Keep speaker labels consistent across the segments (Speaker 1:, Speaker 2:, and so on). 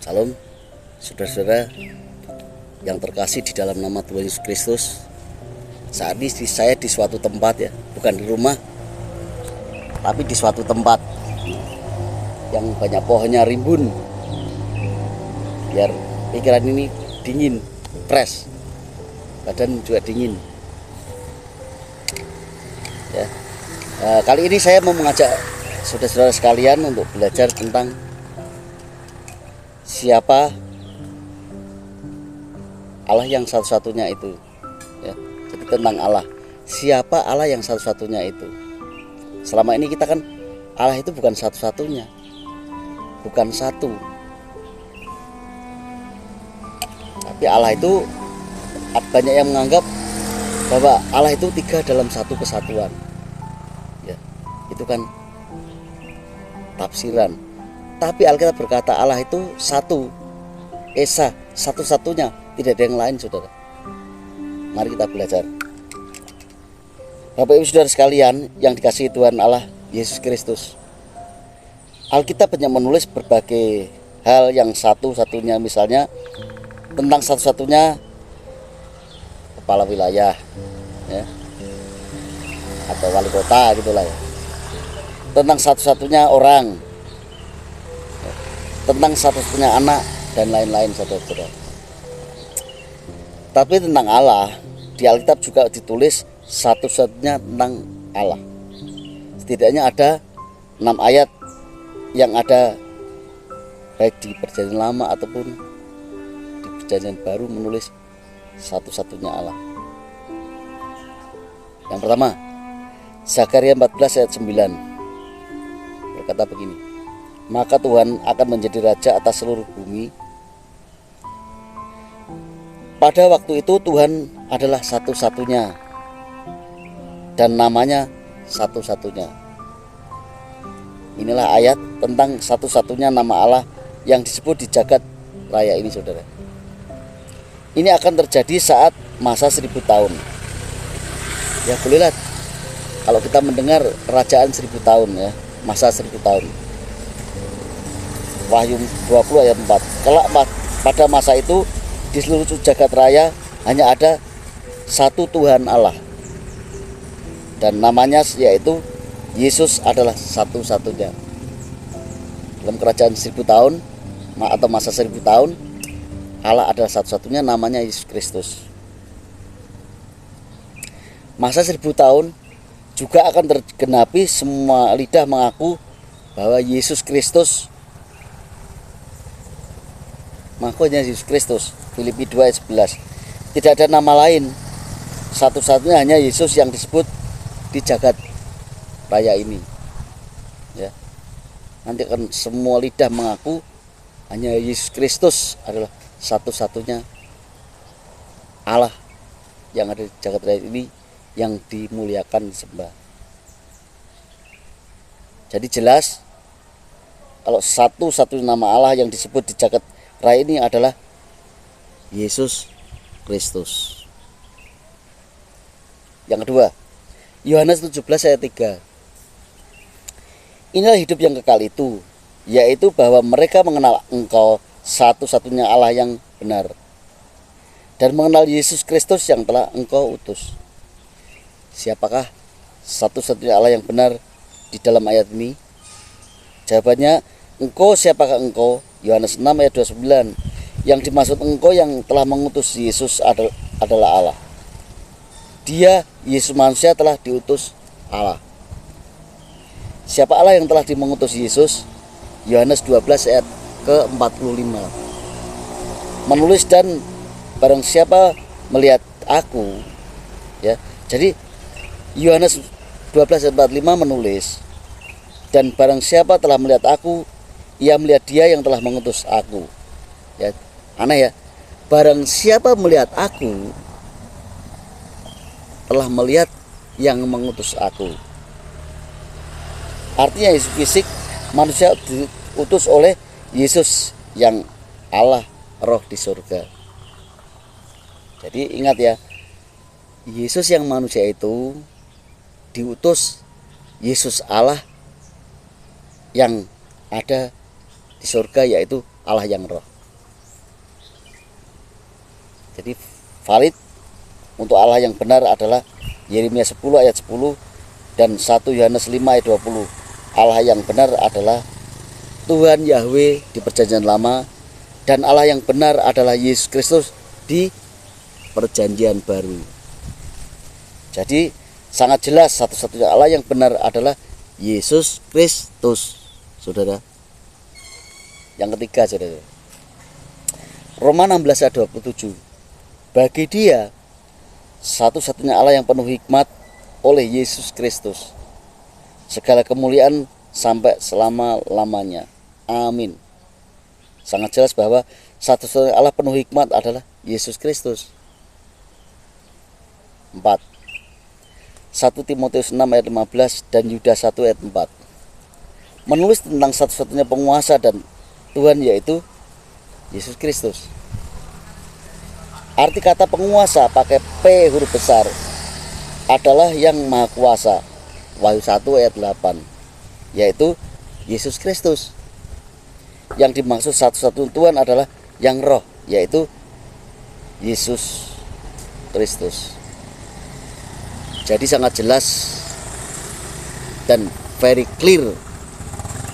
Speaker 1: Salam saudara-saudara yang terkasih di dalam nama Tuhan Yesus Kristus. Saat ini saya di suatu tempat ya, bukan di rumah, tapi di suatu tempat yang banyak pohonnya rimbun, biar pikiran ini dingin, fresh, badan juga dingin ya. Kali ini saya mau mengajak saudara-saudara sekalian untuk belajar tentang siapa Allah yang satu-satunya itu ya. Jadi tentang Allah, siapa Allah yang satu-satunya itu. Selama ini kita kan Allah itu bukan satu-satunya, bukan satu, tapi Allah itu banyak yang menganggap bahwa Allah itu tiga dalam satu kesatuan ya. Itu kan tafsiran. Tapi Alkitab berkata Allah itu satu, esa, satu-satunya, tidak ada yang lain, saudara. Mari kita belajar. Bapak Ibu saudara sekalian yang dikasihi Tuhan Allah Yesus Kristus, Alkitab banyak menulis berbagai hal yang satu-satunya, misalnya tentang satu-satunya kepala wilayah ya, atau wali kota gitulah ya. Tentang satu-satunya orang, tentang satu-satunya anak, dan lain-lain, saudara-saudara. Tapi tentang Allah di Alkitab juga ditulis satu-satunya tentang Allah. Setidaknya ada 6 ayat yang ada baik di Perjanjian Lama ataupun di Perjanjian Baru menulis satu-satunya Allah. Yang pertama, Zakaria 14 ayat 9 berkata begini: maka Tuhan akan menjadi raja atas seluruh bumi. Pada waktu itu Tuhan adalah satu-satunya dan namanya satu-satunya. Inilah ayat tentang satu-satunya nama Allah yang disebut di jagat raya ini, saudara. Ini akan terjadi saat masa 1000 tahun. Ya bolehlah kalau kita mendengar kerajaan 1000 tahun ya, masa 1000 tahun. Wahyu 20 ayat 4. Kelak pada masa itu di seluruh jagat raya hanya ada satu Tuhan Allah, dan namanya yaitu Yesus adalah satu-satunya. Dalam kerajaan 1000 tahun atau masa 1000 tahun, Allah adalah satu-satunya, namanya Yesus Kristus. Masa 1000 tahun juga akan tergenapi semua lidah mengaku bahwa Yesus Kristus, makanya Yesus Kristus. Filipi 2 ayat 11. Tidak ada nama lain, satu-satunya hanya Yesus yang disebut di jagat raya ini ya. Nanti akan semua lidah mengaku hanya Yesus Kristus adalah satu-satunya Allah yang ada di jagat raya ini, yang dimuliakan, disembah. Jadi jelas kalau satu-satunya nama Allah yang disebut di jagat raya ini adalah Yesus Kristus. Yang kedua, Yohanes 17 ayat 3. Inilah hidup yang kekal itu, yaitu bahwa mereka mengenal Engkau satu-satunya Allah yang benar, dan mengenal Yesus Kristus yang telah Engkau utus. Siapakah satu-satunya Allah yang benar di dalam ayat ini? Jawabannya, engkau. Siapakah engkau? Yohanes 6 ayat 29. Yang dimaksud engkau yang telah mengutus Yesus adalah Allah. Dia, Yesus manusia, telah diutus Allah. Siapa Allah yang telah mengutus Yesus? Yohanes 12 ayat ke-45 menulis, dan barang siapa melihat aku ya. Jadi Yohanes 12 ayat 45 menulis, dan barang siapa telah melihat aku, ia melihat dia yang telah mengutus aku ya. Aneh ya, barang siapa melihat aku telah melihat yang mengutus aku. Artinya Yesus fisik, manusia diutus oleh Yesus yang Allah roh di surga. Jadi ingat ya, Yesus yang manusia itu diutus Yesus Allah yang ada di surga, yaitu Allah yang roh. Jadi valid untuk Allah yang benar adalah Yeremia 10 ayat 10 dan 1 Yohanes 5 ayat 20. Allah yang benar adalah Tuhan Yahweh di perjanjian lama, dan Allah yang benar adalah Yesus Kristus di perjanjian baru. Jadi sangat jelas satu-satunya Allah yang benar adalah Yesus Kristus, saudara. Yang ketiga, saudara, Roma 16 ayat 27. Bagi dia satu-satunya Allah yang penuh hikmat oleh Yesus Kristus, segala kemuliaan sampai selama-lamanya. Amin. Sangat jelas bahwa satu-satunya Allah penuh hikmat adalah Yesus Kristus. 4. 1 Timotius 6 ayat 15 dan Yudas 1 ayat 4 menulis tentang satu-satunya penguasa dan Tuhan, yaitu Yesus Kristus. Arti kata penguasa pakai P huruf besar adalah yang maha kuasa. Wahyu 1 ayat 8, yaitu Yesus Kristus. Yang dimaksud satu-satunya Tuhan adalah yang roh, yaitu Yesus Kristus. Jadi sangat jelas dan very clear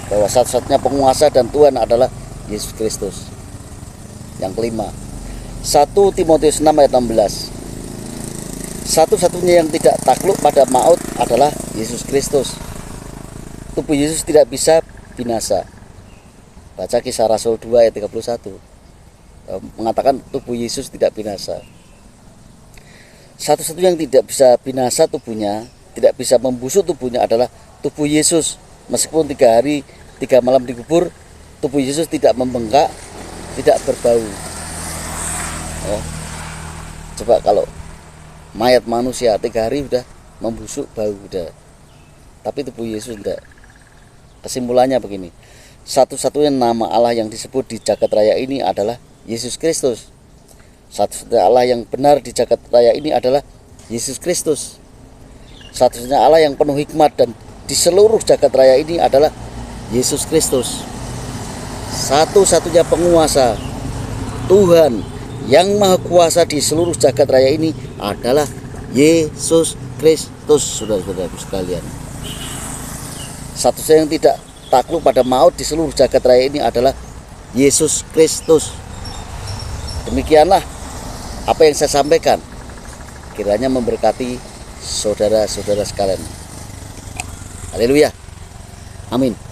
Speaker 1: bahwa satu-satunya penguasa dan Tuhan adalah Yesus Kristus. Yang kelima, 1 Timotius 6 ayat 16. Satu-satunya yang tidak takluk pada maut adalah Yesus Kristus. Tubuh Yesus tidak bisa binasa. Baca Kisah Rasul 2 ayat 31. Mengatakan tubuh Yesus tidak binasa. Satu-satunya yang tidak bisa binasa tubuhnya, tidak bisa membusuk tubuhnya adalah tubuh Yesus. Meskipun 3 hari 3 malam dikubur, tubuh Yesus tidak membengkak, tidak berbau. Coba kalau mayat manusia 3 hari udah membusuk, bau udah. Tapi tubuh Yesus tidak. Kesimpulannya begini, satu-satunya nama Allah yang disebut di jagat raya ini adalah Yesus Kristus. Satu-satunya Allah yang benar di jagat raya ini adalah Yesus Kristus. Satu-satunya Allah yang penuh hikmat dan di seluruh jagat raya ini adalah Yesus Kristus. Satu-satunya penguasa, Tuhan yang maha kuasa di seluruh jagat raya ini adalah Yesus Kristus, saudara-saudara sekalian. Satu-satunya yang tidak takluk pada maut di seluruh jagat raya ini adalah Yesus Kristus. Demikianlah apa yang saya sampaikan. Kiranya memberkati saudara-saudara sekalian. Haleluya. Amin.